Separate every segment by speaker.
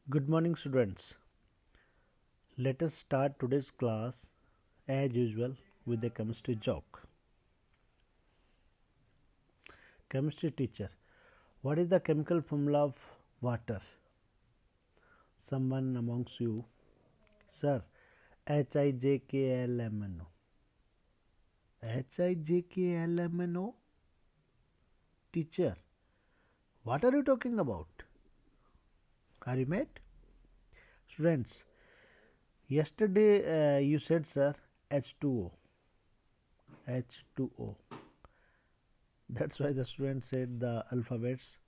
Speaker 1: Good morning, students. Let us start today's class as usual with the chemistry joke. Chemistry teacher, what is the chemical formula of water? Someone amongst you, sir, HIJKLMNO. HIJKLMNO? Teacher, what are you talking about? Are you mad? Students, yesterday you said, sir, H2O. H2O. That's why the student said the alphabets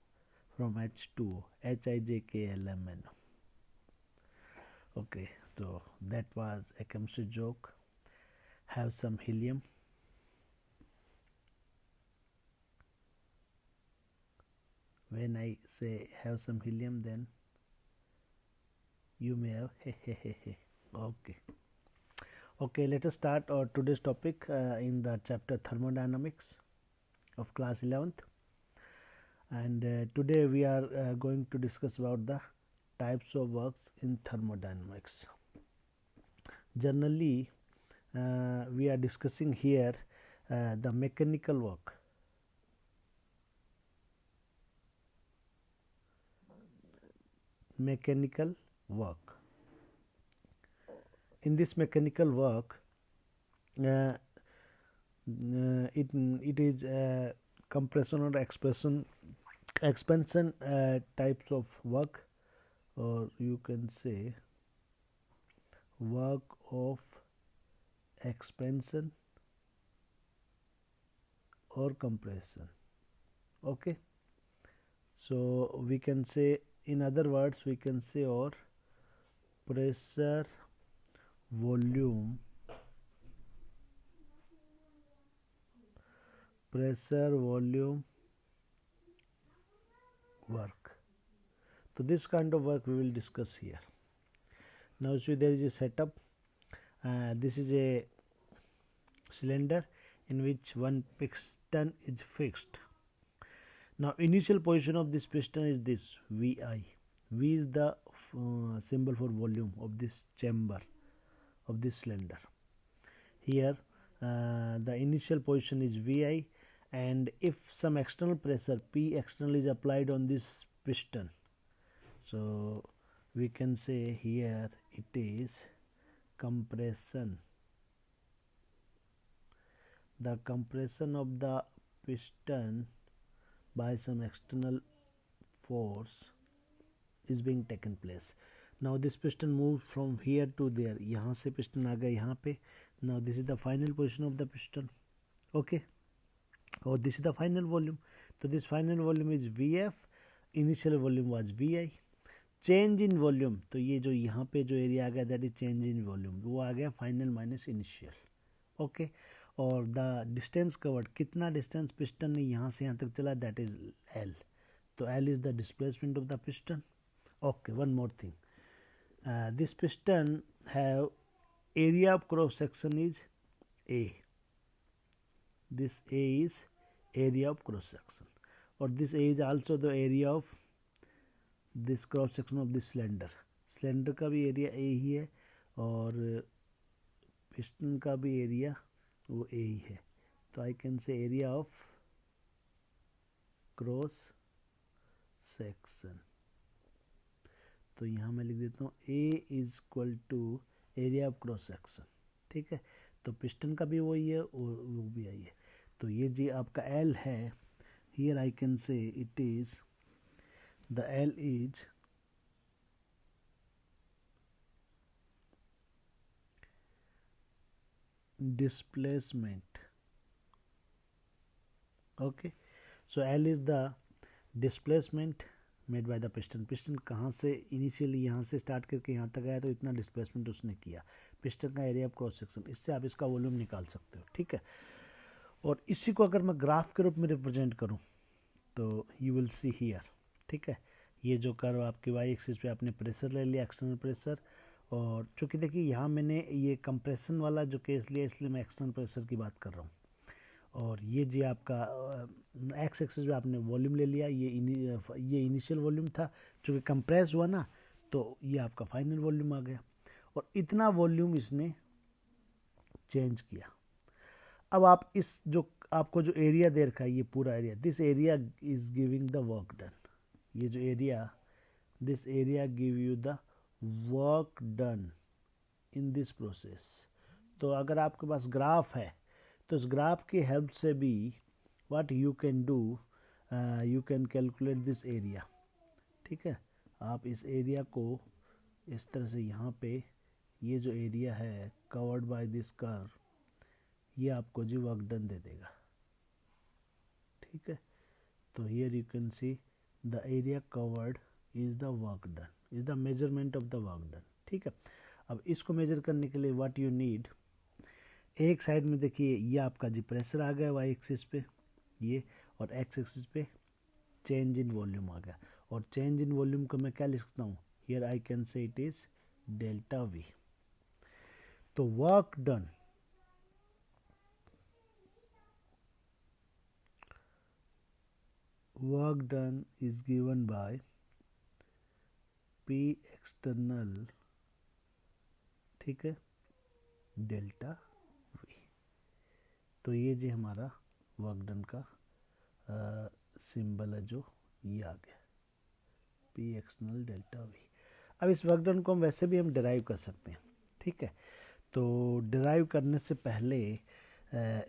Speaker 1: from H2O, HIJKLMNO. Okay, so that was a chemistry joke. Have some helium. When I say have some helium, then you may have he he he he. Okay. Okay, let us start our today's topic in the chapter thermodynamics of class 11th. And today we are going to discuss about the types of works in thermodynamics. Generally, we are discussing here the mechanical work. Mechanical work. In this mechanical work, it is compression or expansion types of work, or you can say work of expansion or compression. Okay, so we can say, in other words, we can say, or pressure, volume, work. So this kind of work we will discuss here. Now see, there is a setup. This is a cylinder in which one piston is fixed. Now initial position of this piston is this VI. V is the symbol for volume of this chamber of this cylinder. Here the initial position is VI, and if some external pressure P external is applied on this piston, so we can say here it is compression. The compression of the piston by some external force is being taken place. Now this piston moves from here to there. यहाँ से piston आ गया यहाँ पे. Now this is the final position of the piston. Okay. Or this is the final volume. So this final volume is VF. Initial volume was VI. Change in volume, तो ये जो यहाँ पे जो एरिया आ गया that is change in volume, वो आ गया final minus initial. Okay, और द डिस्टेंस कवर्ड, कितना डिस्टेंस पिस्टन ने यहाँ से यहाँ तक चला, दैट इज एल. तो L is the displacement of the piston. Okay, one more thing, this piston have area of cross section is a. This A is area of cross section, और this A is also the area of this cross section of this cylinder. Cylinder का भी area A ही है, और piston का भी area वो ए ही है. तो I can say area of cross section. तो यहाँ मैं लिख देता हूँ A is equal to area of cross section. ठीक है, तो पिस्टन का भी वही है और वो भी आई है. तो ये जी आपका एल है. Here I can say it is the L is displacement. Okay, so L is the displacement made by the piston. Piston कहाँ से इनिशियली यहाँ से स्टार्ट करके यहाँ तक आया, तो इतना डिस्प्लेसमेंट उसने किया. पिस्टन का एरिया ऑफ क्रॉस सेक्शन, इससे आप इसका वॉल्यूम निकाल सकते हो. ठीक है, और इसी को अगर मैं ग्राफ के रूप में रिप्रेजेंट करूँ तो यू विल सी हियर. ठीक है, ये जो कर्व आपके वाई एक्सिस पे आपने प्रेशर ले लिया, एक्सटर्नल प्रेशर. और चूँकि देखिए यहाँ मैंने ये कंप्रेशन वाला जो केस लिया, इसलिए मैं एक्सटर्नल प्रेशर की बात कर रहा हूँ. और ये जी आपका एक्स एक्सिस पे आपने वॉल्यूम ले लिया. ये इनिशियल वॉल्यूम था, चूँकि कंप्रेस हुआ ना, तो ये आपका फाइनल वॉल्यूम आ गया, और इतना वॉल्यूम इसने चेंज किया। अब आप इस जो आपको जो एरिया दे रखा है, ये पूरा area, this area is giving the work done. ये जो area, this area give you the work done in this process. तो अगर आपके पास ग्राफ है तो इस ग्राफ की हेल्प से भी what you can do, you can calculate this area. ठीक है, आप इस एरिया को इस तरह से यहाँ पे ये जो एरिया है कवर्ड बाय दिस कर्व, ये आपको जी वर्क डन दे देगा। ठीक है, तो here you can see the area covered is the work done, is the measurement of the work done. ठीक है, अब इसको मेजर करने के लिए व्हाट यू नीड, एक साइड में देखिए ये आपका जी प्रेशर आ गया वाई एक्सिस पे ये, और एक्स एक्सिस पे चेंज इन वॉल्यूम आ गया। और चेंज इन वॉल्यूम को मैं क्या लिख सकता हूँ, here I can say it is delta V. तो work done, work done is given by P external, ठीक है, डेल्टा वी। तो ये जी हमारा वर्क डन का सिंबल है जो ये आ गया, P एक्सटर्नल डेल्टा वी। अब इस वर्क डन को हम वैसे भी हम डिराइव कर सकते हैं। ठीक है, तो डिराइव करने से पहले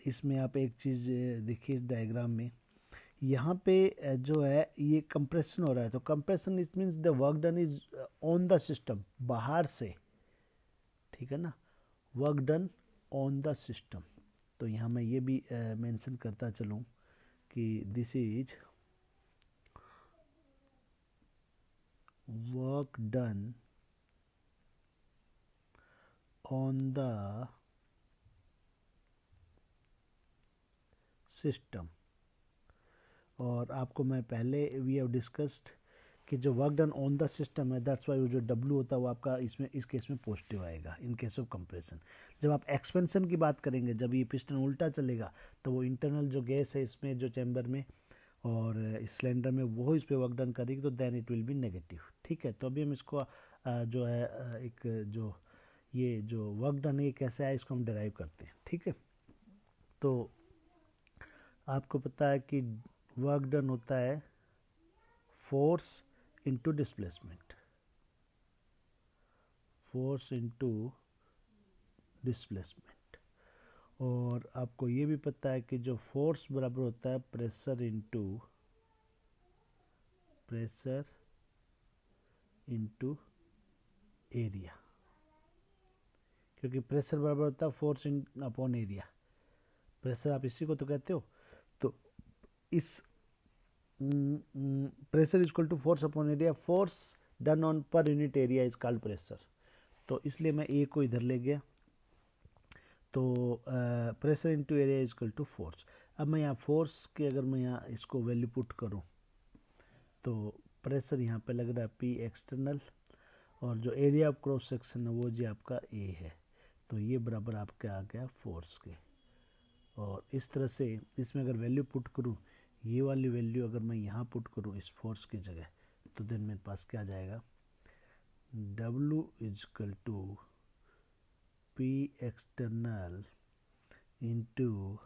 Speaker 1: इसमें आप एक चीज़ देखिए इस डायग्राम में, यहाँ पे जो है ये कंप्रेशन हो रहा है, तो compression it means the work done is on the system, बाहर से। ठीक है ना, work done on the system. तो यहाँ मैं ये भी मेंशन करता चलूँ कि this is work done on the system. और आपको मैं पहले वी हैव डिस्कस्ड कि जो work done on the system है, दैट्स वाई जो W होता है वो आपका इसमें इस केस में पॉजिटिव आएगा इन केस ऑफ कंप्रेशन। जब आप एक्सपेंशन की बात करेंगे, जब ये पिस्टन उल्टा चलेगा तो वो इंटरनल जो गैस है इसमें जो चैम्बर में और इस सिलेंडर में वो इस पर वर्क डन करेगी, तो then it will be negative. ठीक है, तो अभी हम इसको जो है एक जो ये जो वर्क डन है कैसे आया इसको हम डिराइव करते हैं। ठीक है, तो आपको पता है कि वर्क डन होता है force into displacement, force into displacement. और आपको ये भी पता है कि जो फोर्स बराबर होता है प्रेशर इनटू एरिया, क्योंकि प्रेशर बराबर होता है force in upon area. Pressure आप इसी को तो कहते हो, तो इस pressure is equal to force upon area, force done on per unit area is called pressure. तो इसलिए मैं ए को इधर ले गया, तो pressure into area is equal to force. अब मैं यहाँ फोर्स के अगर मैं यहाँ इसको वैल्यू पुट करूँ तो प्रेशर यहाँ पे लग रहा है P एक्सटर्नल, और जो एरिया ऑफ क्रॉस सेक्शन है वो जी आपका ए है, तो ये बराबर आपका आ गया फोर्स के। और इस तरह से इसमें अगर वैल्यू पुट करूँ, ये वाली वैल्यू अगर मैं यहाँ पुट करूँ इस फोर्स की जगह, तो देन मेरे पास क्या आ जाएगा, W is equal to P external into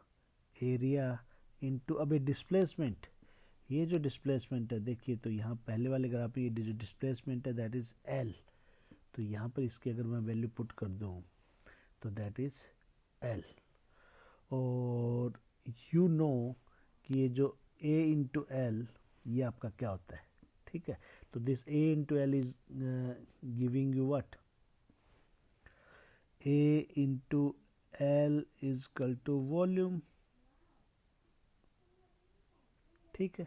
Speaker 1: area into अभी डिस्प्लेसमेंट। ये जो डिस्प्लेसमेंट है देखिए, तो यहाँ पहले वाले ग्राफ पे ये जो डिस्प्लेसमेंट है दैट इज़ L, तो यहाँ पर इसकी अगर मैं वैल्यू पुट कर दूँ तो दैट इज़ L। और यू नो कि ये जो A इंटू एल ये आपका क्या होता है। ठीक है, तो this A into L is giving you what, A into L is equal to volume. ठीक है,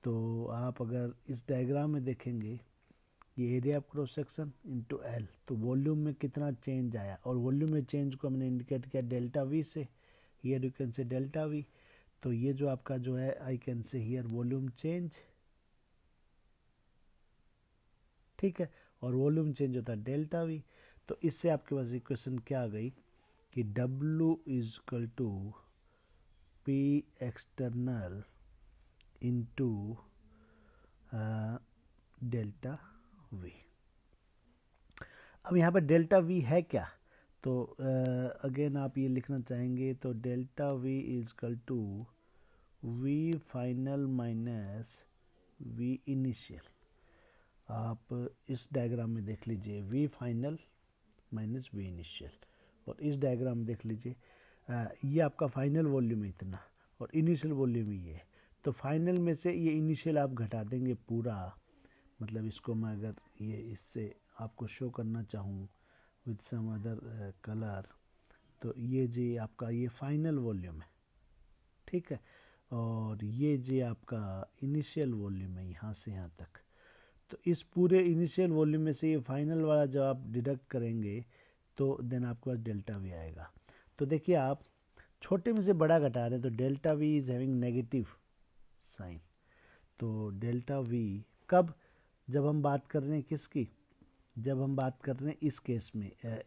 Speaker 1: तो आप अगर इस डायग्राम में देखेंगे ये area of cross section into L, तो वॉल्यूम में कितना चेंज आया, और वॉल्यूम में चेंज को हमने इंडिकेट किया डेल्टा वी से, हियर यू कैन से डेल्टा वी। तो ये जो आपका जो है आई कैन से हियर वॉल्यूम चेंज। ठीक है, और वॉल्यूम चेंज होता है डेल्टा वी। तो इससे आपके पास इक्वेशन क्या आ गई कि W is equal to P external into delta V. अब यहाँ पर डेल्टा वी है क्या, तो अगेन आप ये लिखना चाहेंगे, तो delta V is equal to V final minus V initial. आप इस डायग्राम में देख लीजिए, V final minus V initial, और इस डायग्राम में देख लीजिए ये आपका फाइनल वॉल्यूम है इतना, और इनिशियल वॉल्यूम ये है। तो फाइनल में से ये इनिशियल आप घटा देंगे पूरा, मतलब इसको मैं अगर ये इससे आपको शो करना चाहूँ विद सम अदर कलर, तो ये जी आपका ये फाइनल वॉल्यूम है, ठीक है, और ये जी आपका इनिशियल वॉल्यूम है यहाँ से यहाँ तक। तो इस पूरे इनिशियल वॉल्यूम में से ये फाइनल वाला जब आप डिडक्ट करेंगे तो देन आपके पास डेल्टा वी आएगा। तो देखिए आप छोटे में से बड़ा घटा रहे हैं, तो delta V is having negative sign. तो डेल्टा वी कब, जब हम बात कर रहे हैं किसकी, जब हम बात कर रहे हैं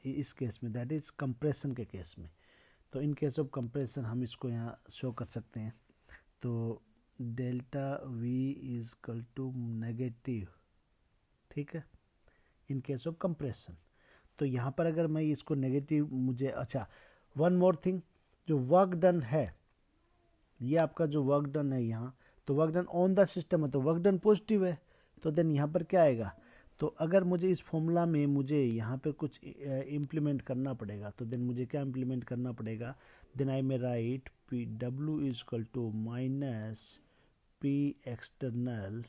Speaker 1: इस केस में दैट इज कंप्रेशन के केस में। तो इन केस ऑफ कंप्रेशन हम इसको यहाँ शो कर सकते हैं। तो delta V is equal to negative, ठीक है, इन केस ऑफ कंप्रेशन। तो यहाँ पर अगर मैं इसको नेगेटिव, मुझे अच्छा वन मोर थिंग, जो वर्क डन है, ये आपका जो वर्क डन है यहाँ, तो work done on the system है, तो वर्क डन पॉजिटिव है, तो देन यहाँ पर क्या आएगा, तो अगर मुझे इस फॉर्मूला में मुझे यहाँ पे कुछ इम्प्लीमेंट करना पड़ेगा, तो देन मुझे क्या इम्प्लीमेंट करना पड़ेगा, then I may write P W is equal to minus P external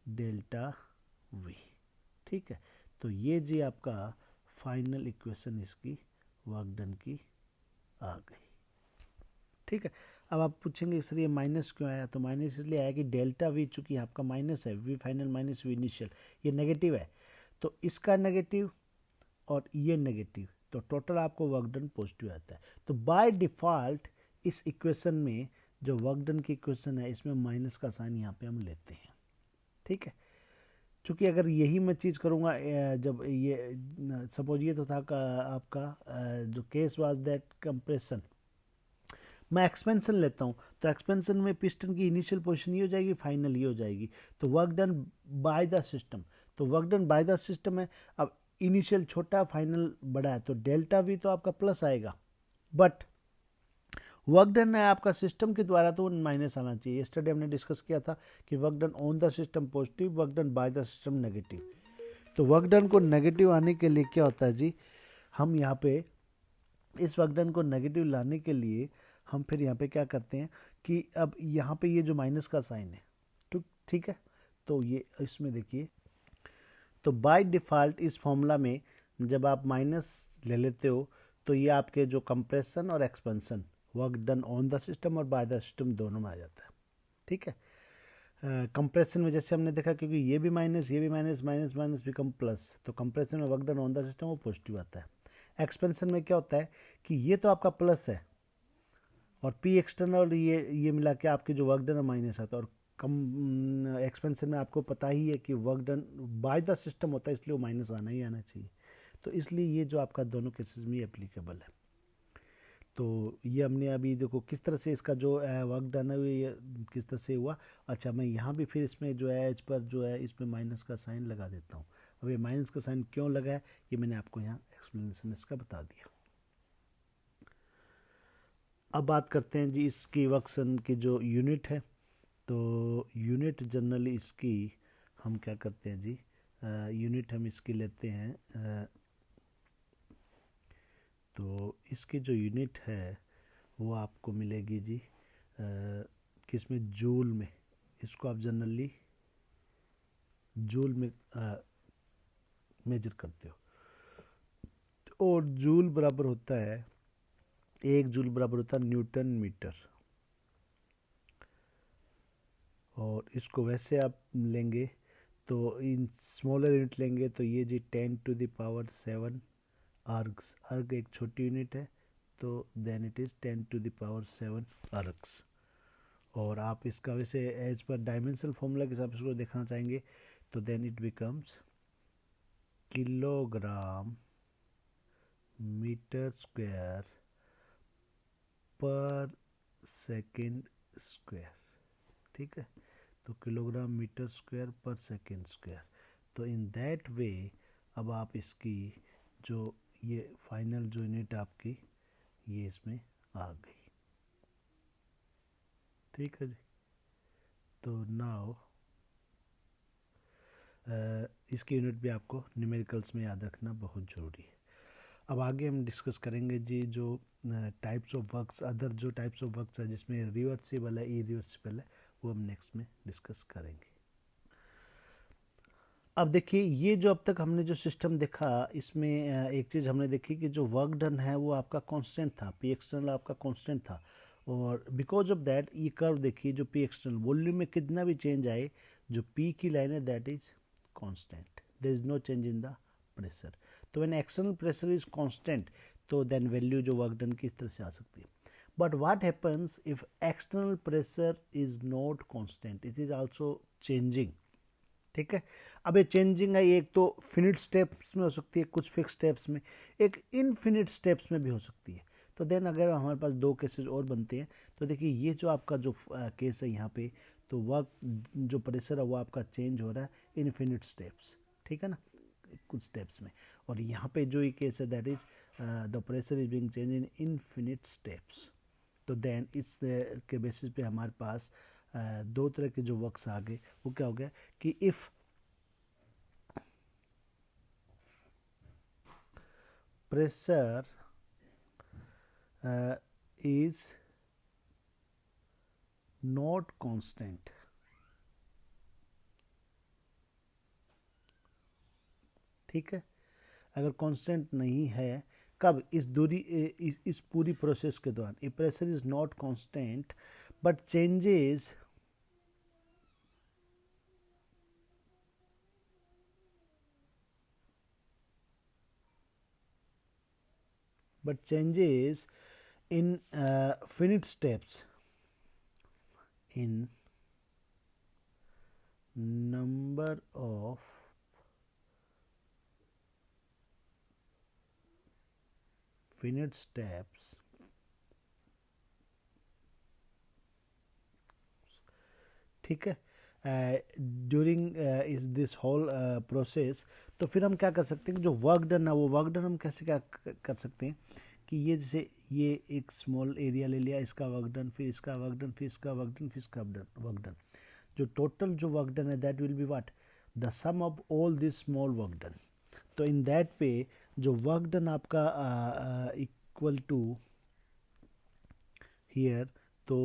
Speaker 1: delta V, ठीक है। तो ये जी आपका फाइनल इक्वेशन इसकी वर्क डन की आ गई, ठीक है। अब आप पूछेंगे सर ये माइनस क्यों आया, तो माइनस इसलिए आया कि डेल्टा वी चूंकि आपका माइनस है, V final minus V initial, ये नेगेटिव है, तो इसका नेगेटिव और ये नेगेटिव, तो टोटल आपको वर्क डन पॉजिटिव आता है। तो बाय डिफ़ॉल्ट इस इक्वेशन में जो वर्क डन की इक्वेशन है, इसमें माइनस का साइन यहाँ पे हम लेते हैं, ठीक है। चूँकि अगर यही मैं चीज़ करूँगा, जब ये सपोज ये तो था आपका जो केस वाज दैट कंप्रेशन, मैं एक्सपेंशन लेता हूँ, तो एक्सपेंशन में पिस्टन की इनिशियल पोजीशन ये हो जाएगी, फाइनल ये हो जाएगी। तो work done by the system, तो work done by the system है। अब इनिशियल छोटा, फाइनल बड़ा है, तो डेल्टा वी तो आपका प्लस आएगा, बट वर्क डन है आपका सिस्टम के द्वारा, तो माइनस आना चाहिए। यस्टरडे हमने डिस्कस किया था कि work done on the system positive, work done by the system negative. तो वर्क डन को नेगेटिव आने के लिए क्या होता है जी, हम यहाँ पे इस वर्क डन को नेगेटिव लाने के लिए हम फिर यहाँ पे क्या करते हैं कि अब यहाँ पे ये जो माइनस का साइन है, तो ठीक है, तो ये इसमें देखिए, तो बाय डिफ़ॉल्ट इस फॉर्मूला में जब आप माइनस ले लेते हो, तो ये आपके जो कंप्रेशन और expansion, work done on the system और बाय द सिस्टम दोनों में आ जाता है, ठीक है। कंप्रेशन में जैसे हमने देखा, क्योंकि ये भी माइनस, ये भी minus, minus minus become plus, तो कंप्रेशन में work done on the system वो पॉजिटिव आता है। एक्सपेंशन में क्या होता है कि ये तो आपका प्लस है, और पी एक्सटर्नल ये मिला के आपके जो वर्क डन है माइनस आता है, और कम एक्सपेंशन में आपको पता ही है कि work done by the system होता है, इसलिए वो माइनस आना ही आना चाहिए। तो इसलिए ये जो आपका दोनों केसेस में एप्लीकेबल है। तो ये हमने अभी देखो किस तरह से इसका जो वर्क डन है ये किस तरह से हुआ। अच्छा, मैं यहाँ भी फिर इसमें जो है एज पर जो है इसमें माइनस का साइन लगा देता हूँ। अब ये माइनस का साइन क्यों लगा है ये मैंने आपको यहाँ एक्सप्लेनेशन इसका बता दिया। अब बात करते हैं जी इसकी वर्कसन की जो यूनिट है। तो यूनिट जनरली इसकी हम क्या करते हैं जी, यूनिट हम इसकी लेते हैं, तो इसकी जो यूनिट है वो आपको मिलेगी जी किसमें, जूल में। इसको आप जनरली जूल में मेजर करते हो, और जूल बराबर होता है, एक जूल बराबर होता है न्यूटन मीटर। और इसको वैसे आप लेंगे तो इन स्मॉलर यूनिट लेंगे तो ये जी 10⁻⁷ अर्ग्स, अर्ग एक छोटी यूनिट है, तो देन इट इज़ 10⁻⁷ अर्ग्स। और आप इसका वैसे एज पर डायमेंशनल फॉर्मूला के हिसाब से इसको देखना चाहेंगे तो then it becomes kilogram metre square per second square, ठीक है। तो kilogram metre square per second square. तो इन दैट वे अब आप इसकी जो ये फाइनल जो यूनिट आपकी ये इसमें आ गई। ठीक है जी। तो नाउ इसकी यूनिट भी आपको न्यूमेरिकल्स में याद रखना बहुत ज़रूरी है। अब आगे हम डिस्कस करेंगे जी जो टाइप्स ऑफ वर्क्स, अदर जो टाइप्स ऑफ वर्क्स है जिसमें रिवर्सिबल है, इरिवर्सिबल है, वो हम नेक्स्ट में डिस्कस करेंगे। अब देखिए ये जो अब तक हमने जो सिस्टम देखा इसमें एक चीज़ हमने देखी कि जो वर्क डन है वो आपका कांस्टेंट था, पी एक्सटर्नल आपका कांस्टेंट था, और बिकॉज ऑफ दैट ये कर्व देखिए जो पी एक्सटर्नल वॉल्यूम में कितना भी चेंज आए, जो पी की लाइन है that is constant, there is no change in the pressure. तो when external pressure is constant तो देन वैल्यू जो वर्क डन की इस तरह से आ सकती है। But what happens if external pressure is not constant, it is also changing. ठीक है, अब ये चेंजिंग है, एक तो फिनिट स्टेप्स में हो सकती है, कुछ फिक्स स्टेप्स में, एक इनफिनिट स्टेप्स में भी हो सकती है। तो देन अगर हमारे पास दो केसेस और बनते हैं तो देखिए ये जो आपका जो केस है यहाँ पे, तो वर्क जो प्रेशर है वो आपका चेंज हो रहा है इनफिनिट स्टेप्स, ठीक है ना, कुछ स्टेप्स में। और यहाँ पे जो ये केस है that is the pressure is being change in infinite steps. तो देन इस के बेसिस पे हमारे पास दो तरह के जो वर्क्स आ गए, वो क्या हो गया कि if pressure is not constant, ठीक है, अगर कांस्टेंट नहीं है, कब, इस दूरी इस पूरी प्रोसेस के दौरान, a pressure is not constant but changes in finite steps in number of finite steps ठीक है during is this whole process. तो फिर हम क्या कर सकते हैं, जो वर्क डन है वो वर्क डन हम कैसे क्या कर सकते हैं कि ये जैसे ये एक स्मॉल एरिया ले लिया, इसका वर्क डन, फिर इसका वर्क डन, फिर इसका वर्क डन, फिर इसका वर्क डन, जो टोटल जो वर्क डन है that will be what, the sum of all this small work done. तो इन दैट वे जो वर्क डन आपका इक्वल टू हियर, तो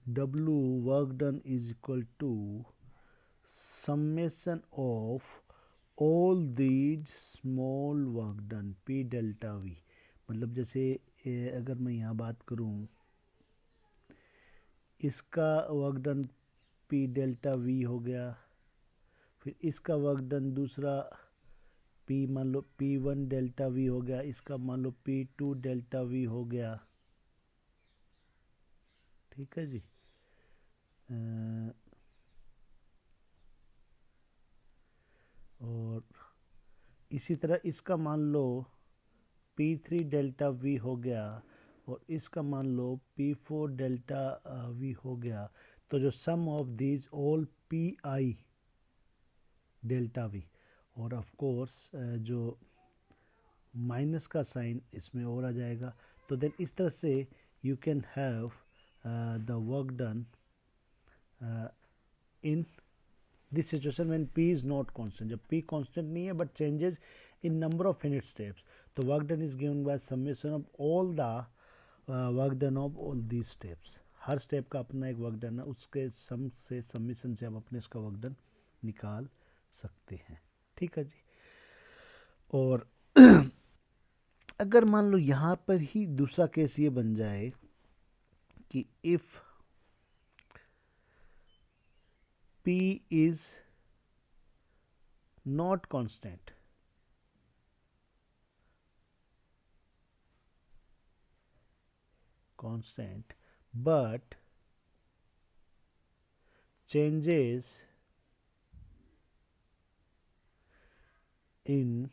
Speaker 1: W work done is equal to summation of all these small work done P delta V। मतलब जैसे अगर मैं यहाँ बात करूँ, इसका work done P delta V हो गया, फिर इसका वर्क डन दूसरा P मान लो P1 डेल्टा V हो गया, इसका मान लो P2 डेल्टा V हो गया, ठीक है जी। और इसी तरह इसका मान लो P3 डेल्टा V हो गया, और इसका मान लो P4 डेल्टा V हो गया। तो जो sum of these all PI delta V, और ऑफ कोर्स जो माइनस का साइन इसमें और आ जाएगा। तो देन इस तरह से you can have the work done in this situation when P is not constant, जब P कांस्टेंट नहीं है but changes in number of finite steps, तो work done is given by summation of all the work done of all these steps. Her step का अपना एक work done है, उसके सम से समेशन से हम अपने इसका वर्क डन निकाल सकते हैं, ठीक है जी। और अगर मान लो यहाँ पर ही दूसरा केस ये बन जाए कि if P is not constant, but changes in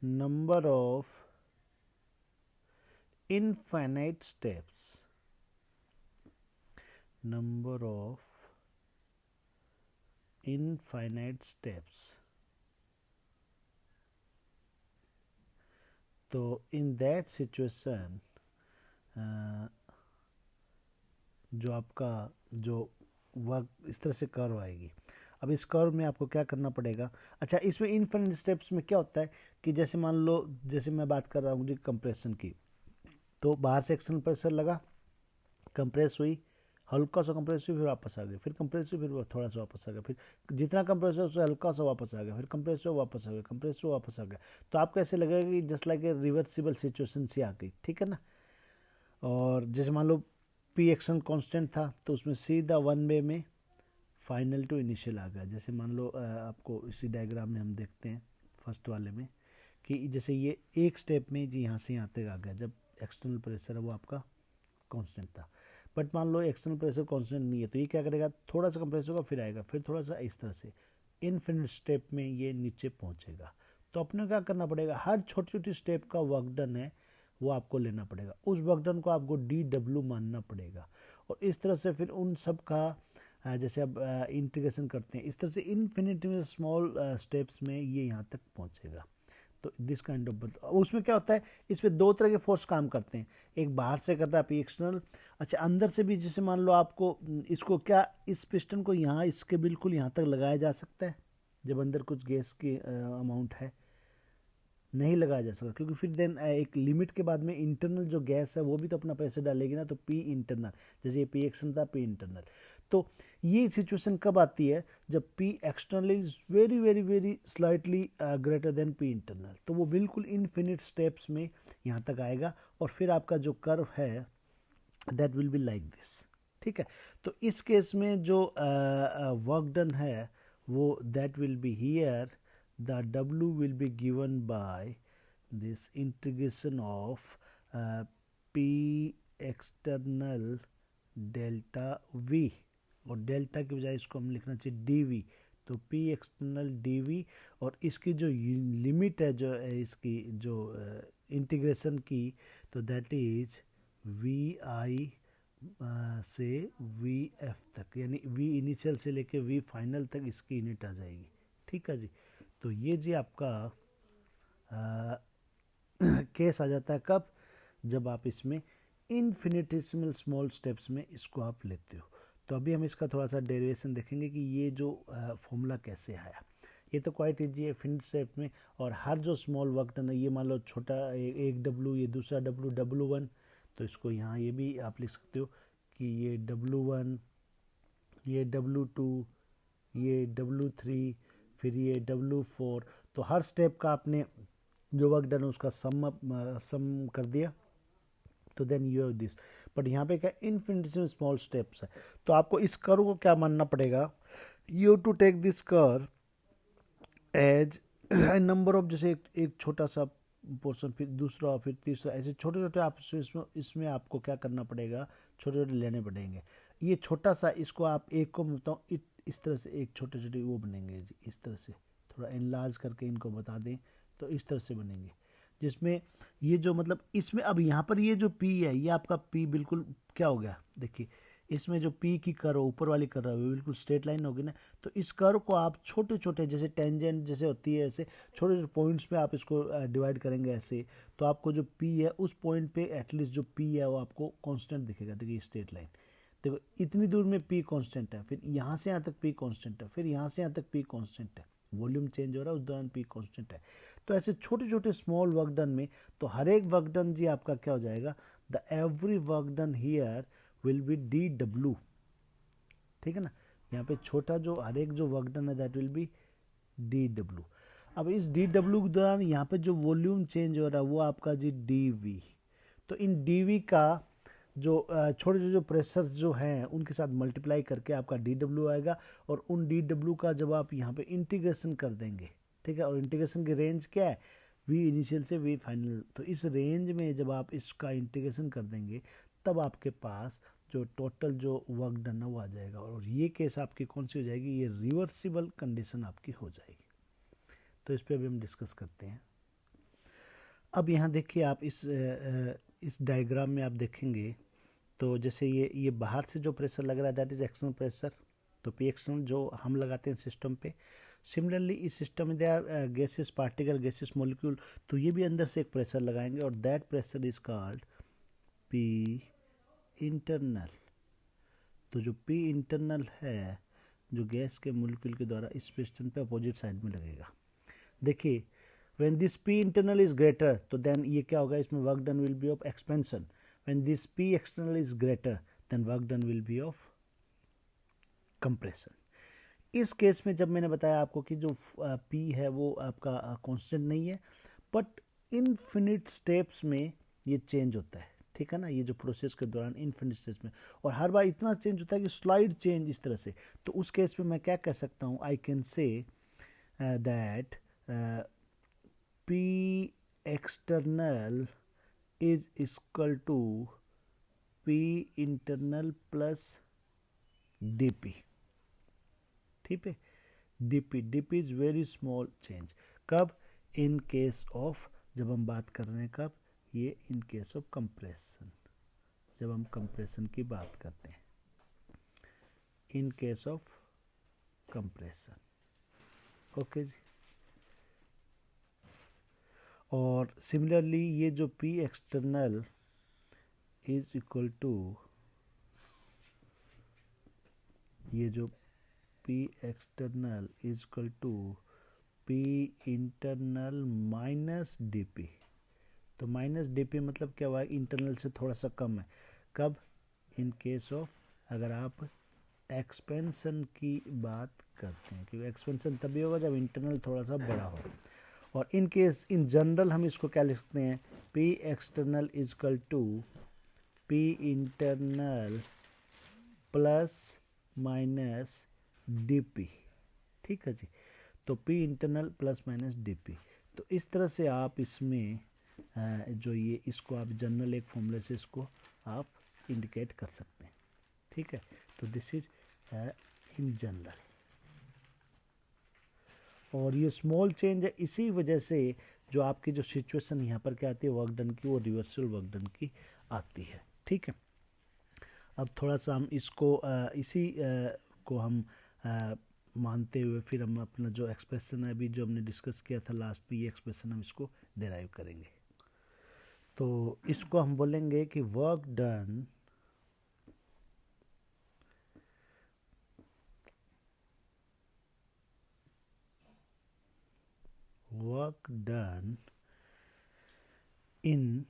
Speaker 1: number of infinite steps, number of infinite steps, तो इन दैट सिचुएशन जो आपका जो वर्क इस तरह से कर्व आएगी। अब इस कर्व में आपको क्या करना पड़ेगा, अच्छा इसमें इनफिनिट स्टेप्स में क्या होता है कि जैसे मान लो, जैसे मैं बात कर रहा हूँ जी कंप्रेशन की, तो बाहर से एक्सटर्नल प्रेशर लगा, कंप्रेस हुई, हल्का सा कंप्रेस हुई, फिर वापस आ गई, फिर कंप्रेस हुई, फिर थोड़ा सा वापस आ गया, फिर जितना कंप्रेस हुआ उससे हल्का सा वापस आ गया, फिर कंप्रेस हुआ वापस आ गया, कंप्रेस हुआ वापस आ गया। तो आपको ऐसे लगेगा कि just like a reversible situation से आ गई, ठीक है ना। और जैसे मान लो पी एक्सटर्नल कांस्टेंट था तो उसमें सीधा वन वे में फाइनल टू इनिशियल आ गया। जैसे मान लो आपको इसी डायग्राम में हम देखते हैं फर्स्ट वाले में कि जैसे ये एक स्टेप में जी यहाँ से यहाँ तक आ गया, जब एक्सटर्नल प्रेशर है वो आपका कांस्टेंट था। बट मान लो एक्सटर्नल प्रेशर कांस्टेंट नहीं है तो ये क्या करेगा, थोड़ा सा कंप्रेस होगा फिर आएगा, फिर थोड़ा सा इस तरह से इनफिनिट स्टेप में ये नीचे पहुंचेगा। तो अपने क्या करना पड़ेगा, हर छोटी छोटी स्टेप का वर्क डन है वो आपको लेना पड़ेगा, उस वर्क डन को आपको DW मानना पड़ेगा। और इस तरह से फिर उन सब का जैसे अब इंटीग्रेशन करते हैं इस तरह से इन्फिनिटी स्मॉल स्टेप्स में ये यहाँ तक पहुँचेगा। तो दिस काइंड ऑफ, उसमें क्या होता है, इस पे दो तरह के फोर्स काम करते हैं, एक बाहर से करता है पी एक्सटर्नल, अच्छा अंदर से भी, जैसे मान लो आपको इसको क्या, इस पिस्टन को यहाँ इसके बिल्कुल यहाँ तक लगाया जा सकता है जब अंदर कुछ गैस की अमाउंट है, नहीं लगाया जा सकता क्योंकि फिर देन एक लिमिट के बाद में इंटरनल जो गैस है वो भी तो अपना प्रेशर डालेगी ना, तो पी इंटरनल, जैसे ये पी एक्सटर्नल था पी इंटरनल। तो ये सिचुएशन कब आती है, जब P external is very very very slightly greater than P internal, तो वो बिल्कुल इनफिनिट स्टेप्स में यहाँ तक आएगा और फिर आपका जो कर्व है that will be like this, ठीक है। तो इस केस में जो वर्क डन है वो that will be here, the W will be given by this integration of P external delta V, और डेल्टा की बजाय इसको हम लिखना चाहिए dV, तो P एक्सटर्नल dV, और इसकी जो लिमिट है जो इसकी जो इंटीग्रेशन की, तो दैट इज VI से VF तक, यानी V इनिशियल से लेके V फाइनल तक इसकी यूनिट आ जाएगी, ठीक है जी। तो ये जी आपका केस आ जाता है कब, जब आप इसमें इन्फिनिटेसिमल स्मॉल स्टेप्स में इसको आप लेते हो। तो अभी हम इसका थोड़ा सा डेरिवेशन देखेंगे कि ये जो फॉर्मूला कैसे आया। ये तो क्वाइट इजी है इन्फिनिट स्टेप में, और हर जो स्मॉल वर्क डन है, ये मान लो छोटा एक W, ये दूसरा W1, तो इसको यहाँ ये भी आप लिख सकते हो कि ये W1, ये W2, ये W3, फिर ये W4, तो हर स्टेप का आपने जो वर्क डन उसका सम कर दिया, तो then you have this. But यहाँ पे क्या इनफिनिटेसिमल स्मॉल स्टेप्स है, तो आपको इस कर्व को क्या मानना पड़ेगा, you to take this curve as number of, जैसे एक छोटा सा पोर्शन, फिर दूसरा, फिर तीसरा, ऐसे छोटे छोटे आप इसमें आपको क्या करना पड़ेगा, छोटे छोटे लेने पड़ेंगे। ये छोटा सा, इसको आप एक को बताऊँ इस तरह से, एक छोटे छोटे वो बनेंगे जी, इस तरह से थोड़ा एनलार्ज करके इनको बता दें तो इस तरह से बनेंगे, जिसमें ये जो मतलब इसमें अब यहाँ पर ये जो P है, ये आपका P बिल्कुल क्या हो गया, देखिए इसमें जो P की कर्व ऊपर वाली कर्व है बिल्कुल स्ट्रेट लाइन होगी ना, तो इस कर्व को आप छोटे छोटे, जैसे टेंजेंट जैसे होती है ऐसे छोटे छोटे पॉइंट्स में आप इसको डिवाइड करेंगे ऐसे, तो आपको जो P है उस पॉइंट पे एटलीस्ट जो P है वो आपको कांस्टेंट दिखेगा। देखिए स्ट्रेट लाइन, देखो इतनी दूर में P कांस्टेंट है, फिर यहाँ से यहाँ तक P कांस्टेंट है, फिर यहाँ से यहाँ तक P कांस्टेंट है, वॉल्यूम चेंज हो रहा है उस दौरान P कांस्टेंट है। तो ऐसे छोटे छोटे स्मॉल वर्क डन में, तो हर एक वर्क डन जी आपका क्या हो जाएगा, the every work done here will be DW, ठीक है ना। यहाँ पे छोटा जो हर एक जो वर्क डन है दैट विल बी DW। अब इस DW के दौरान यहाँ पे जो वॉल्यूम चेंज हो रहा है वो आपका जी DV। तो इन DV का जो छोटे छोटे जो प्रेशर्स जो हैं उनके साथ मल्टीप्लाई करके आपका DW आएगा, और उन DW का जब आप यहाँ पे इंटीग्रेशन कर देंगे, ठीक है, और इंटीग्रेशन की रेंज क्या है, V इनिशियल से V फाइनल, तो इस रेंज में जब आप इसका इंटीग्रेशन कर देंगे तब आपके पास जो टोटल जो वर्क डन है वो आ जाएगा, और ये केस आपकी कौन सी हो जाएगी, ये रिवर्सिबल कंडीशन आपकी हो जाएगी। तो इस पर अभी हम डिस्कस करते हैं। अब यहाँ देखिए आप इस डायग्राम में आप देखेंगे, तो जैसे ये बाहर से जो प्रेशर लग रहा है दैट इज एक्सटर्नल प्रेशर, तो पी एक्सटर्नल जो हम लगाते हैं सिस्टम पे। सिमिलरली इस सिस्टम में they are gases particle, gases molecule, तो ये भी अंदर से एक प्रेशर लगाएंगे और that pressure is called P internal. तो जो पी इंटरनल है जो गैस के मॉलिक्यूल के द्वारा इस पिस्टन पे अपोजिट साइड में लगेगा। देखिए when this P internal is greater तो देन ये क्या होगा, इसमें work done will B of expansion. When this P external is greater than work done will B of compression. इस केस में जब मैंने बताया आपको कि जो पी है वो आपका कांस्टेंट नहीं है, बट इनफिनिट स्टेप्स में ये चेंज होता है, ठीक है ना, ये जो प्रोसेस के दौरान इनफिनिट स्टेप्स में, और हर बार इतना चेंज होता है कि स्लाइड चेंज इस तरह से। तो उस केस में मैं क्या कह सकता हूँ, I can say that P external is equal to P internal plus DP. ठीक है, DP is very small change. कब? इन केस ऑफ, जब हम बात कर रहे हैं कब, ये इन केस ऑफ कंप्रेशन, जब हम कंप्रेशन की बात करते हैं, in case of compression. Okay जी। और सिमिलरली ये जो P external is equal to, ये जो P external is equal to P internal minus DP. तो माइनस डीपी मतलब क्या हुआ, इंटरनल से थोड़ा सा कम है। कब? इन केस ऑफ, अगर आप एक्सपेंशन की बात करते हैं, क्योंकि एक्सपेंशन तभी होगा जब इंटरनल थोड़ा सा बड़ा हो। और इन केस, इन जनरल हम इसको क्या लिख सकते हैं, P external is equal to P internal plus minus DP. ठीक है जी। तो P internal plus minus DP. तो इस तरह से आप इसमें जो ये, इसको आप जनरल एक फॉर्मूले से इसको आप इंडिकेट कर सकते हैं। ठीक है, तो दिस इज इन जनरल। और ये स्मॉल चेंज है, इसी वजह से जो आपकी जो सिचुएशन यहाँ पर क्या आती है वर्क डन की, वो रिवर्सल वर्क डन की आती है। ठीक है, अब थोड़ा सा हम इसको इसी को हम मानते हुए फिर हम अपना जो एक्सप्रेशन है अभी जो हमने डिस्कस किया था लास्ट में, ये एक्सप्रेशन हम इसको डिराइव करेंगे। तो इसको हम बोलेंगे कि work done in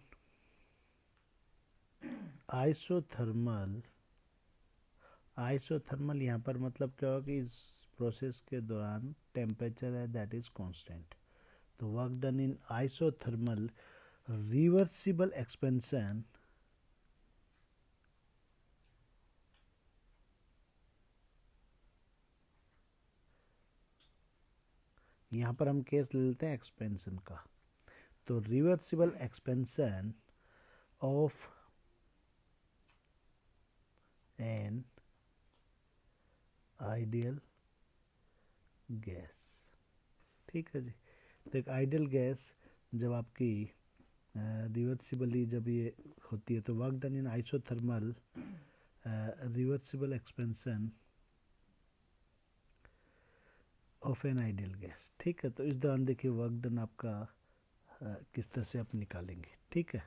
Speaker 1: isothermal. Isothermal यहाँ पर मतलब क्या होगा कि इस प्रोसेस के दौरान टेम्परेचर है दैट इज कांस्टेंट। तो work done in isothermal reversible expansion यहाँ पर हम केस ले लेते हैं एक्सपेंशन का। तो reversible expansion of an ideal gas. ठीक है जी। तो एक आइडियल गैस जब आपकी रिवर्सिबली जब ये होती है तो work done in isothermal reversible expansion of an ideal gas. ठीक है, तो इस दौरान देखिए वर्क डन आपका किस तरह से आप निकालेंगे। ठीक है,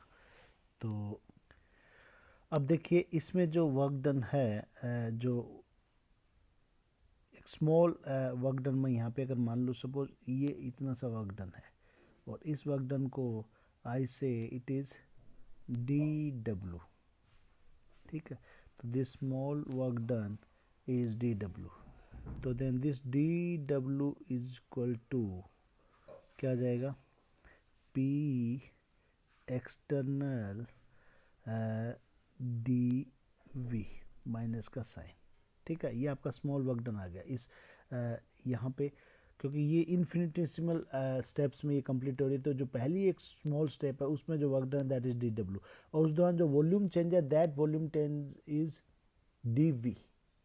Speaker 1: तो अब देखिए इसमें जो वर्क डन है जो एक स्मॉल वर्क डन में यहाँ पे अगर मान लो सपोज ये इतना सा वर्क डन है और इस वर्क डन को आई से इट इज़ डी डब्ल्यू। ठीक है, तो this small work done is D W. तो then this D W is equal to क्या आ जाएगा, P external D V minus का साइन। ठीक है, ये आपका स्मॉल वर्क डन आ गया इस यहाँ पे, क्योंकि ये इन्फिनिटेसिमल स्टेप्स में ये कंप्लीट हो रही है। तो जो पहली एक स्मॉल स्टेप है उसमें जो work done that is D W, और उस दौरान जो वॉल्यूम चेंज है that volume change is D V.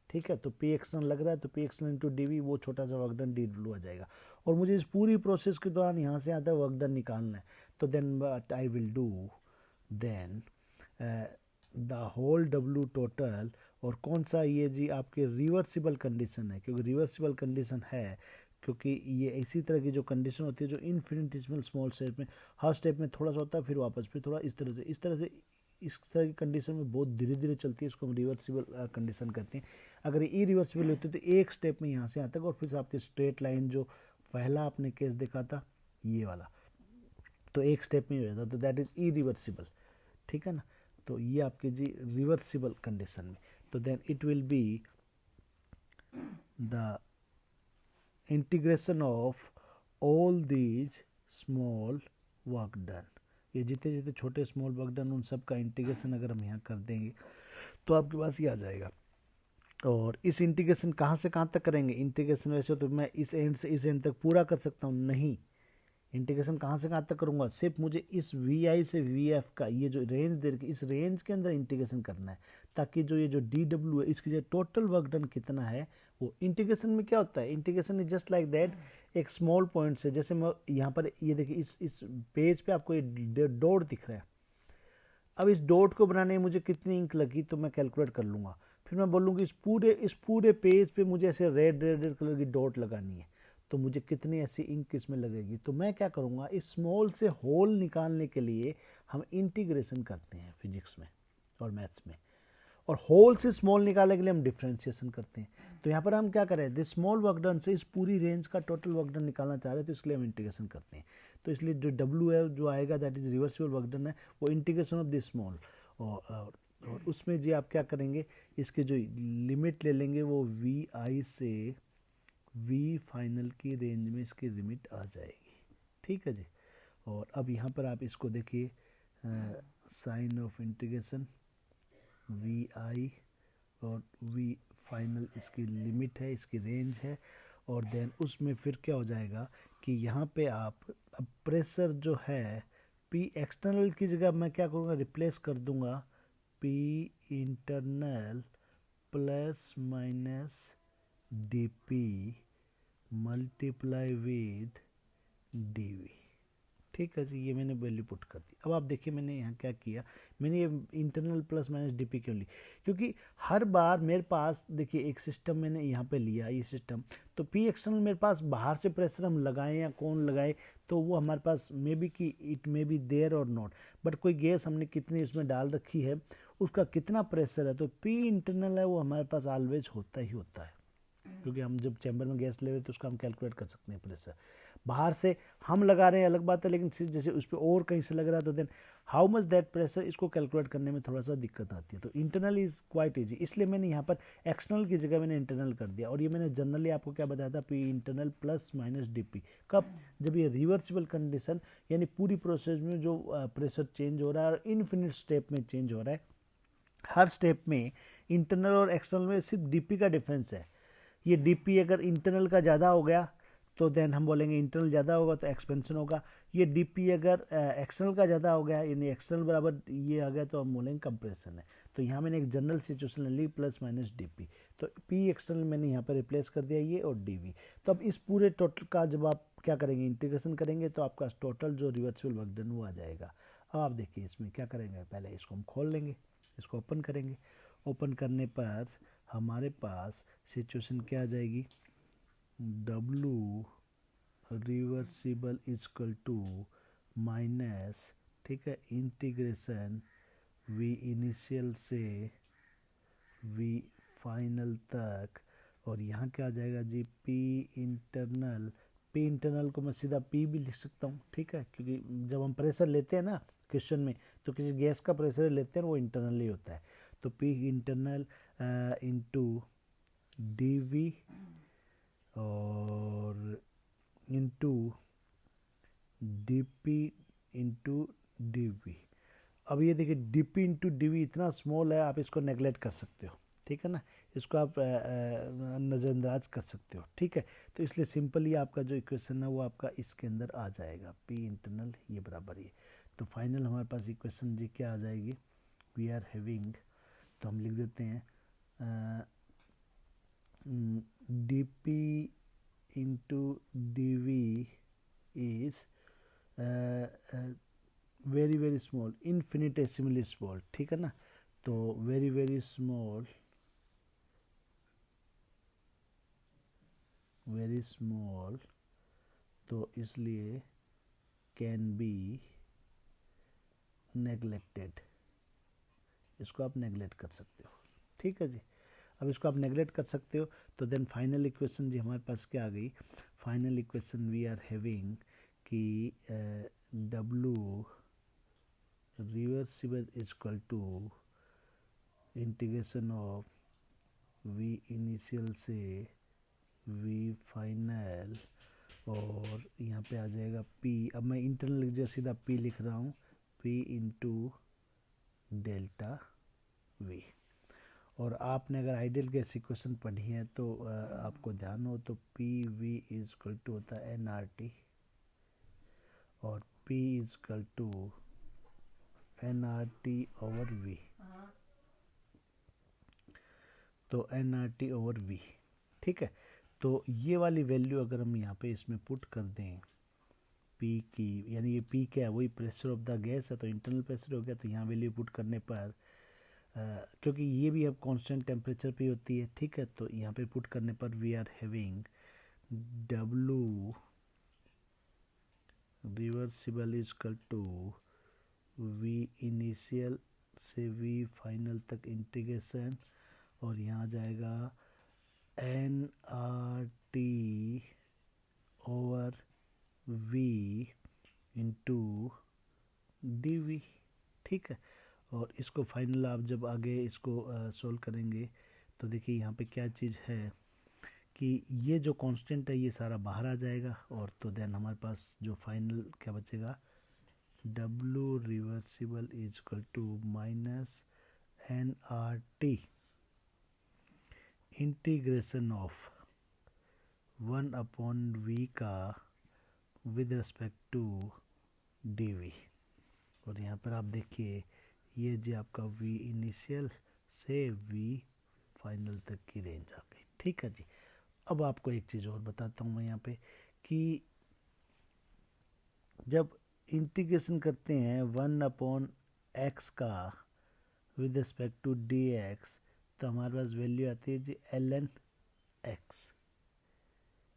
Speaker 1: ठीक है, तो पी एक्सटर्नल लग रहा है तो P external into D V, वो छोटा सा वर्क डन डी डब्ल्यू आ जाएगा। और मुझे इस पूरी प्रोसेस के दौरान यहाँ से आता है वर्क डन निकालना है। तो then what I will do, then the whole W total, और कौन सा ये जी आपके रिवर्सिबल कंडीशन है, क्योंकि रिवर्सिबल कंडीशन है क्योंकि ये इसी तरह की जो कंडीशन होती है जो इनफिनिटेसिमल स्मॉल स्टेप में हर स्टेप में थोड़ा सा होता है, फिर वापस फिर थोड़ा इस तरह से इस तरह की कंडीशन में बहुत धीरे धीरे चलती है, इसको हम रिवर्सिबल कंडीशन कहते हैं। अगर ये इरिवर्सिबल होती है तो एक स्टेप में यहाँ से यहाँ तक, और फिर आपकी स्ट्रेट लाइन जो पहला आपने केस देखा था ये वाला, तो एक स्टेप में ही हो जाता, तो दैट इज इरिवर्सिबल, ठीक है ना। तो ये आपकी जी रिवर्सिबल कंडीशन में, तो then it will be the integration of all these small work done, ये जितने जितने छोटे स्मॉल वर्क डन उन सब का इंटीग्रेशन अगर हम यहाँ कर देंगे तो आपके पास ये आ जाएगा। और इस इंटीग्रेशन कहाँ से कहाँ तक करेंगे, इंटीग्रेशन वैसे तो मैं इस एंड से इस एंड तक पूरा कर सकता हूँ, नहीं, इंटीग्रेशन कहाँ से कहाँ तक करूँगा, सिर्फ मुझे इस वी आई से वी एफ का ये जो रेंज दे रखी इस रेंज के अंदर इंटीग्रेशन करना है, ताकि जो ये जो डी डब्ल्यू है इसकी जो टोटल वर्क डन कितना है वो इंटीग्रेशन में क्या होता है, integration is just like that, एक स्मॉल पॉइंट से, जैसे मैं यहाँ पर ये देखिए इस पेज पे आपको ये डॉट दिख रहा है, अब इस डॉट को बनाने में मुझे कितनी इंक लगी तो मैं कैलकुलेट कर लूँगा, फिर मैं बोलूँगी इस पूरे पेज पे मुझे ऐसे रेड रेड रेड कलर की डॉट लगानी है, तो मुझे कितनी ऐसी इंक इसमें लगेगी, तो मैं क्या करूँगा, इस स्मॉल से होल निकालने के लिए हम इंटीग्रेशन करते हैं फिजिक्स में और मैथ्स में, और होल से स्मॉल निकालने के लिए हम डिफ्रेंशिएशन करते हैं। तो यहाँ पर हम क्या करें, दिस स्मॉल वर्क डन से इस पूरी रेंज का टोटल वर्क डन निकालना चाह रहे हैं, तो इसलिए हम इंटीग्रेशन करते हैं। तो इसलिए जो डब्ल्यू है जो आएगा that is reversible work done है, वो इंटीग्रेशन ऑफ दिस स्मॉल, और उसमें जी आप क्या करेंगे, इसके जो लिमिट ले लेंगे वो वी आई से वी फाइनल की रेंज में इसकी लिमिट आ जाएगी, ठीक है जी। और अब यहाँ पर आप इसको देखिए, साइन ऑफ इंटीग्रेशन वी आई और वी फाइनल इसकी लिमिट है, इसकी रेंज है, और देन उसमें फिर क्या हो जाएगा कि यहाँ पे आप अब प्रेशर जो है पी एक्सटर्नल की जगह मैं क्या करूँगा, रिप्लेस कर दूँगा P internal plus minus D P multiply with D V, ठीक है जी, ये मैंने वैल्यू पुट कर दी। अब आप देखिए मैंने यहाँ क्या किया, मैंने ये इंटरनल प्लस माइनस डीपी क्यों ली, क्योंकि हर बार मेरे पास देखिए एक सिस्टम मैंने यहाँ पे लिया ये सिस्टम, तो पी एक्सटर्नल मेरे पास बाहर से प्रेशर हम लगाएं या कौन लगाए तो वो हमारे पास मे बी कि इट मे बी देयर और नॉट, बट कोई गैस हमने कितनी उसमें डाल रखी है उसका कितना प्रेशर है, तो पी इंटरनल है वो हमारे पास ऑलवेज होता ही होता है, क्योंकि हम जब चैम्बर में गैस ले रहे तो उसका हम कैलकुलेट कर सकते हैं प्रेशर, बाहर से हम लगा रहे हैं अलग बात है, लेकिन जैसे उस पर और कहीं से लग रहा है तो then how much that pressure, इसको कैलकुलेट करने में थोड़ा सा दिक्कत आती है। तो इंटरनल इज क्वाइट इजी, इसलिए मैंने यहाँ पर एक्सटर्नल की जगह मैंने इंटरनल कर दिया, और ये मैंने जनरली आपको क्या बताया था, P internal plus minus D P, कब, जब ये रिवर्सिबल कंडीशन यानी पूरी प्रोसेस में जो प्रेशर चेंज हो रहा है और इनफिनिट स्टेप में चेंज हो रहा है, हर स्टेप में इंटरनल और एक्सटर्नल में सिर्फ डीपी का डिफरेंस है, ये डीपी अगर इंटरनल का ज़्यादा हो गया तो देन हम बोलेंगे इंटरनल ज़्यादा होगा तो एक्सपेंशन होगा, ये डीपी अगर एक्सटर्नल का ज़्यादा हो गया यानी एक्सटर्नल बराबर ये आ गया तो हम बोलेंगे कंप्रेशन है। तो यहाँ मैंने एक जनरल सिचुएशन ले ली प्लस माइनस डीपी, तो पी एक्सटर्नल मैंने यहाँ पर रिप्लेस कर दिया ये और डीवी। तो अब इस पूरे टोटल का जब आप क्या करेंगे इंटीग्रेशन करेंगे तो आपका टोटल जो रिवर्सिबल वर्क डन वो आ जाएगा। अब आप देखिए इसमें क्या करेंगे, पहले इसको हम खोल लेंगे, इसको ओपन करेंगे, ओपन करने पर हमारे पास सिचुएशन क्या आ जाएगी, W reversible is equal to minus, ठीक है, इंटीग्रेशन V इनिशियल से V फाइनल तक, और यहाँ क्या आ जाएगा जी P इंटरनल, P इंटरनल को मैं सीधा P भी लिख सकता हूँ, ठीक है, क्योंकि जब हम प्रेशर लेते हैं ना क्वेश्चन में तो किसी गैस का प्रेशर लेते हैं वो इंटरनल ही होता है, तो P internal into D V और into D P into D V. अब ये देखिए D P into D V इतना स्मॉल है आप इसको नेगलेक्ट कर सकते हो, ठीक है ना, इसको आप नज़रअंदाज कर सकते हो, ठीक है। तो इसलिए सिंपली आपका जो इक्वेशन है वो आपका इसके अंदर आ जाएगा, पी इंटरनल ये बराबर ये, तो फाइनल हमारे पास इक्वेशन जी क्या आ जाएगी, वी आर हैविंग, तो हम लिख देते हैं D P into D V is very very small, infinitesimally small, ठीक है ना। तो वेरी वेरी स्मॉल तो इसलिए कैन बी नेगलेक्टेड, इसको आप नेगलेक्ट कर सकते हो। ठीक है जी, अब इसको आप नेगलेक्ट कर सकते हो। तो देन फाइनल इक्वेशन जी हमारे पास क्या आ गई, final equation we are having कि W reversible is equal to integration of V initial से V फाइनल, और यहाँ पे आ जाएगा P। अब मैं इंटरनल लिख दिया, सीधा P लिख रहा हूँ, P इंटू डेल्टा V। और आपने अगर आइडियल गैस इक्वेशन पढ़ी है तो आपको ध्यान हो तो P V is equal to होता है एन आर टी, और P is equal to N R T over V, तो N R T over V. ठीक है, तो ये वाली वैल्यू अगर हम यहाँ पे इसमें पुट कर दें पी की, यानी ये पी क्या है, वही प्रेशर ऑफ द गैस है, तो इंटरनल प्रेशर हो गया। तो यहाँ वैल्यू पुट करने पर क्योंकि ये भी अब कांस्टेंट टेम्परेचर पे होती है, ठीक है, तो यहाँ पे पुट करने पर we are having W reversible is equal to V initial से V फाइनल तक इंटीग्रेशन, और यहाँ आ जाएगा N R T over V into D V. ठीक है, और इसको फाइनल आप जब आगे इसको सोल्व करेंगे तो देखिए यहाँ पे क्या चीज़ है कि ये जो कांस्टेंट है ये सारा बाहर आ जाएगा, और तो देन हमारे पास जो फाइनल क्या बचेगा, W reversible is equal to minus N R T integration of 1/V का with respect to d V. और यहाँ पर आप देखिए ये जी आपका V इनिशियल से V फाइनल तक की रेंज आ गई। ठीक है जी, अब आपको एक चीज़ और बताता हूँ मैं यहाँ पे कि जब इंटीग्रेशन करते हैं 1/x का विद रिस्पेक्ट टू dx, तो हमारे पास वैल्यू आती है जी ln x।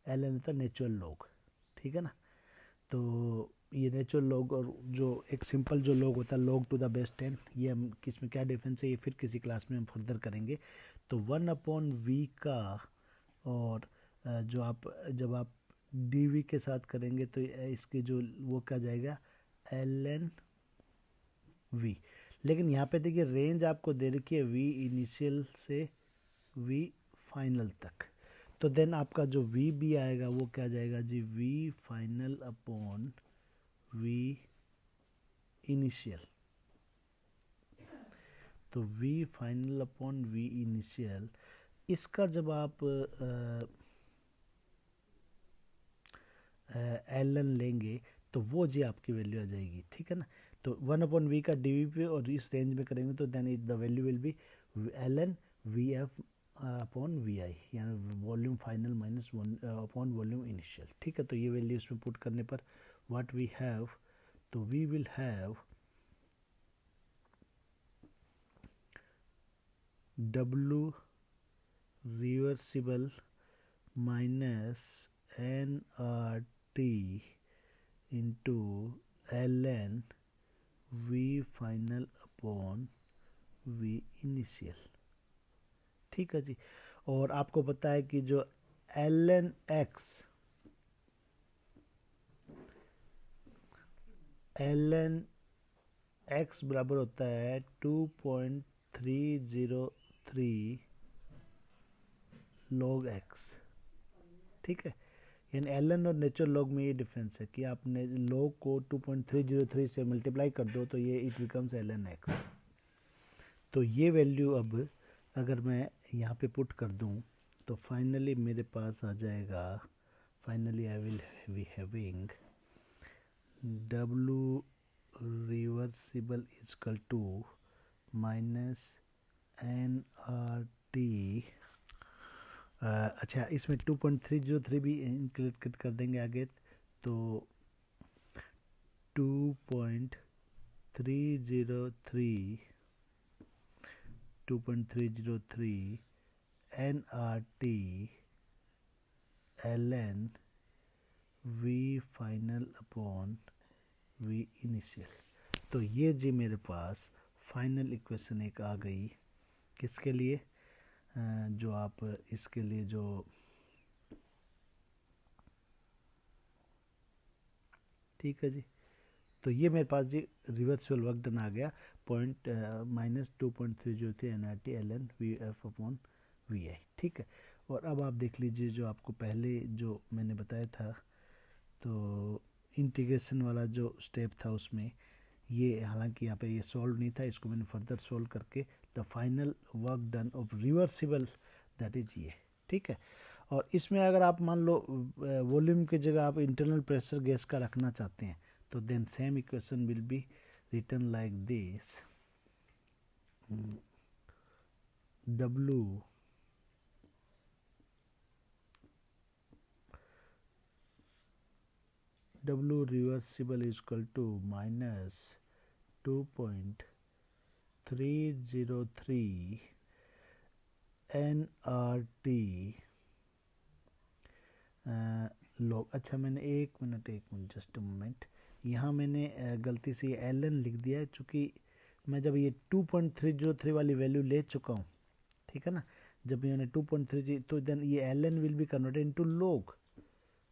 Speaker 1: ln होता है नेचुरल लॉग, ठीक है ना। तो ये नेचुरल लॉग और जो एक सिंपल जो लॉग होता है लॉग टू द बेस 10, ये हम किस में क्या डिफरेंस है ये फिर किसी क्लास में हम फर्दर करेंगे। तो 1/v का, और जो आप जब आप dv के साथ करेंगे तो इसके जो वो क्या जाएगा ln v। लेकिन यहाँ पे देखिए रेंज आपको दे रखी है v इनिशियल से v फाइनल तक, तो देन आपका जो v भी आएगा वो क्या जाएगा जी v final upon v initial. तो v final upon v initial, इसका जब आप ln लेंगे तो वो जी आपकी वैल्यू आ जाएगी। ठीक है ना, तो 1/v का dv पे और इस रेंज में करेंगे तो then the value will be ln vf upon V I, यानी volume final minus upon volume initial. ठीक है, तो ये वैल्यू इसमें पुट करने पर व्हाट वी हैव, तो we will have W reversible minus N R T into ln v final upon v initial. ठीक है जी, और आपको पता है कि जो ln x बराबर होता है 2.303 log x। ठीक है, यानी ln और नेचुरल लॉग में ये डिफरेंस है कि आपने लॉग को 2.303 से मल्टीप्लाई कर दो तो ये इट बिकम्स ln x। तो ये वैल्यू अब अगर मैं यहाँ पे पुट कर दूँ तो फाइनली मेरे पास आ जाएगा, finally I will be having W reversible is equal to minus N R T. अच्छा, इसमें 2.303 भी इंक्लूड कर देंगे आगे, तो 2.303 -2.303 nRT ln V final upon V initial. तो ये जी मेरे पास फाइनल इक्वेशन एक आ गई। किसके लिए? जो आप इसके लिए जो ठीक है जी। तो ये मेरे पास जी रिवर्सिबल वर्क डन आ गया -2.303 nRT ln VF upon VI। ठीक है। और अब आप देख लीजिए जो आपको पहले जो मैंने बताया था, तो इंटीग्रेशन वाला जो स्टेप था उसमें ये, हालांकि यहाँ पे ये सॉल्व नहीं था, इसको मैंने फर्दर सॉल्व करके the final work done of reversible that is ये। ठीक है। और इसमें अगर आप मान लो वॉल्यूम की जगह आप इंटरनल प्रेशर गैस का रखना चाहते हैं, तो then same equation will be written like this, W reversible is equal to -2.303 nRT log। अच्छा मैंने एक मिनट जस्ट अ मोमेंट, यहाँ मैंने गलती से एल एन लिख दिया है, चूँकि मैं जब ये 2.303 वाली वैल्यू ले चुका हूँ, ठीक है ना, जब मैंने 2.3, तो देन ये l n will be converted into log,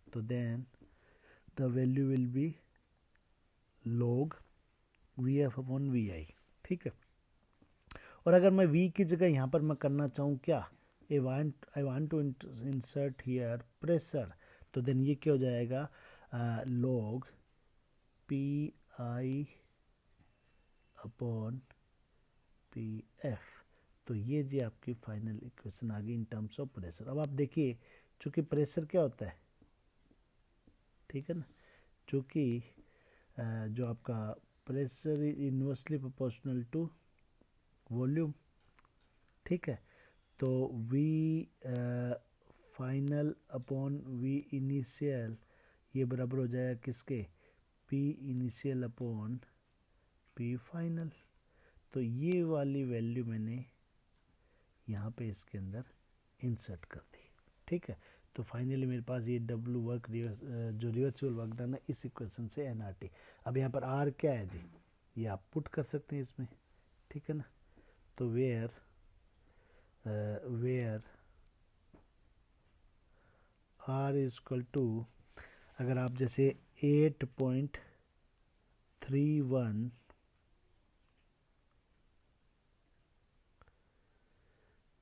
Speaker 1: तो then the value will be log VF upon VI। ठीक है। और अगर मैं V की जगह यहाँ पर मैं करना चाहूँ क्या, I want to insert here pressure, तो देन ये क्या हो जाएगा, log PI अपॉन PF। तो ये जी आपकी फाइनल इक्वेशन आ गई इन टर्म्स ऑफ प्रेशर। अब आप देखिए, चूंकि प्रेशर क्या होता है, ठीक है ना, चूंकि जो आपका pressure is inversely proportional to volume. ठीक है। तो V final upon V initial ये बराबर हो जाएगा किसके, P initial upon P final. तो ये वाली वैल्यू मैंने यहाँ पे इसके अंदर इंसर्ट कर दी। ठीक है। तो फाइनली मेरे पास ये W वर्क जो रिवर्सिबल वर्क डन है इस इक्वेशन से nRT। अब यहाँ पर R क्या है जी, ये आप पुट कर सकते हैं इसमें। ठीक है ना। तो where R is equal to, अगर आप जैसे 8.31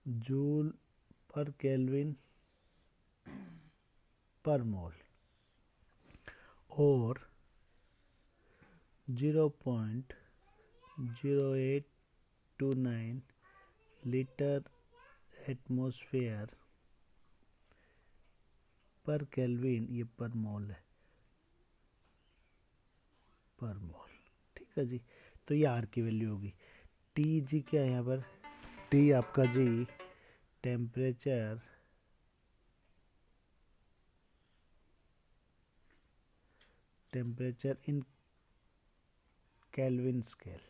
Speaker 1: जूल पर केल्विन पर मोल और 0.0829 लीटर एटमॉस्फेयर पर केल्विन, ये पर मोल है, पर मोल। ठीक है जी। तो ये आर की वैल्यू होगी। टी जी क्या है यहाँ पर, टी आपका जी temperature in Kelvin scale.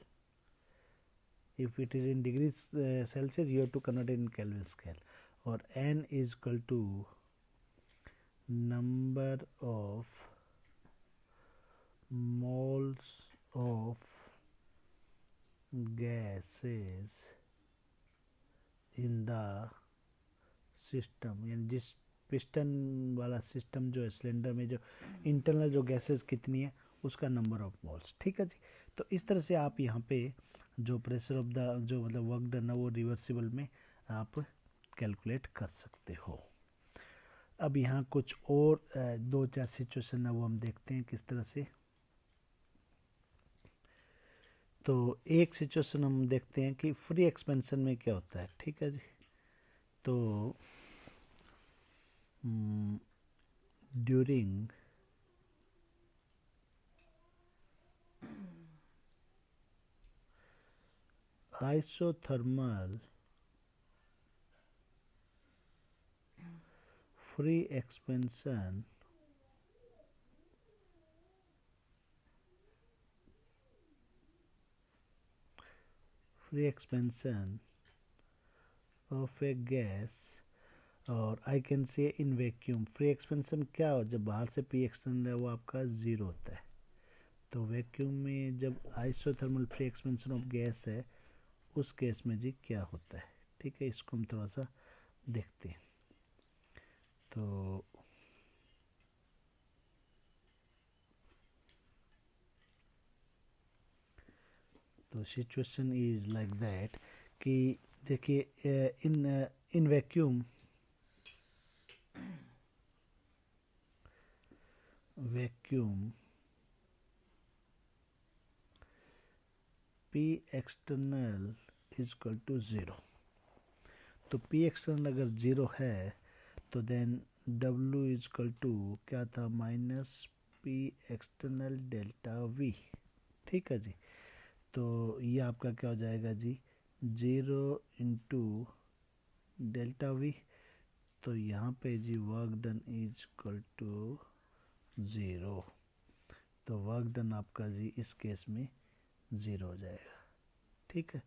Speaker 1: If it is in degrees Celsius, you have to convert it in Kelvin scale. और N is equal to number of moles of gases in the system, यानी जिस piston वाला system जो है cylinder में, जो internal जो gases कितनी है उसका नंबर ऑफ मोल्स। ठीक है जी। तो इस तरह से आप यहाँ पे जो प्रेशर ऑफ द जो मतलब वर्क डन है वो रिवर्सिबल में आप कैलकुलेट कर सकते हो। अब यहाँ कुछ और दो चार सिचुएशन है वो हम देखते हैं किस तरह से। तो एक सिचुएशन हम देखते हैं कि फ्री एक्सपेंशन में क्या होता है। ठीक है जी। तो during isothermal free expansion of a gas, और आई कैन से इन वैक्यूम फ्री एक्सपेंशन क्या हो, जब बाहर से पी एक्सटर्नल है वो आपका ज़ीरो होता है। तो वैक्यूम में जब isothermal free expansion of gas है उस केस में जी क्या होता है। ठीक है, इसको हम थोड़ा सा देखते हैं। तो सिचुएशन इज लाइक दैट कि देखिए in vacuum P external is equal to zero. तो P एक्सटर्नल अगर ज़ीरो है तो then W is equal to क्या था, minus P external delta V। ठीक है जी, तो ये आपका क्या हो जाएगा जी, ज़ीरो इंटू डेल्टा V। तो यहाँ पे जी work done is equal to zero. तो वर्क डन आपका जी इस केस में ज़ीरो हो जाएगा। ठीक है,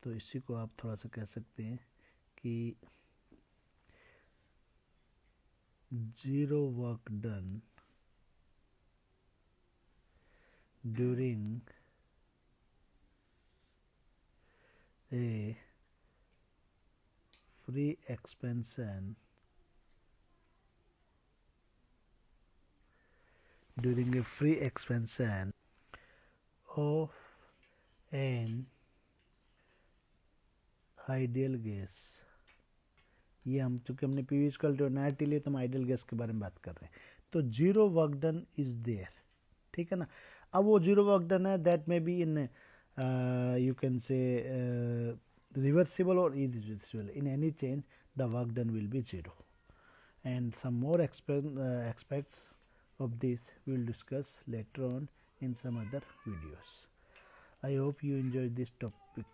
Speaker 1: तो इसी को आप थोड़ा सा कह सकते हैं कि zero work done during a free expansion of an ideal gas. ये हम चूँकि हमने पी इक्वल टू एन लिए तो हम आइडियल गैस के बारे में बात कर रहे हैं। तो zero work done is there. ठीक है ना, अब वो जीरो वर्क डन है that may be in you can say reversible और irreversible. In any change the work done will be zero, and some more aspects of this we will discuss later on in some other videos. I hope you enjoyed this topic.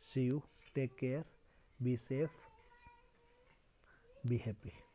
Speaker 1: See you, take care, be safe, be happy.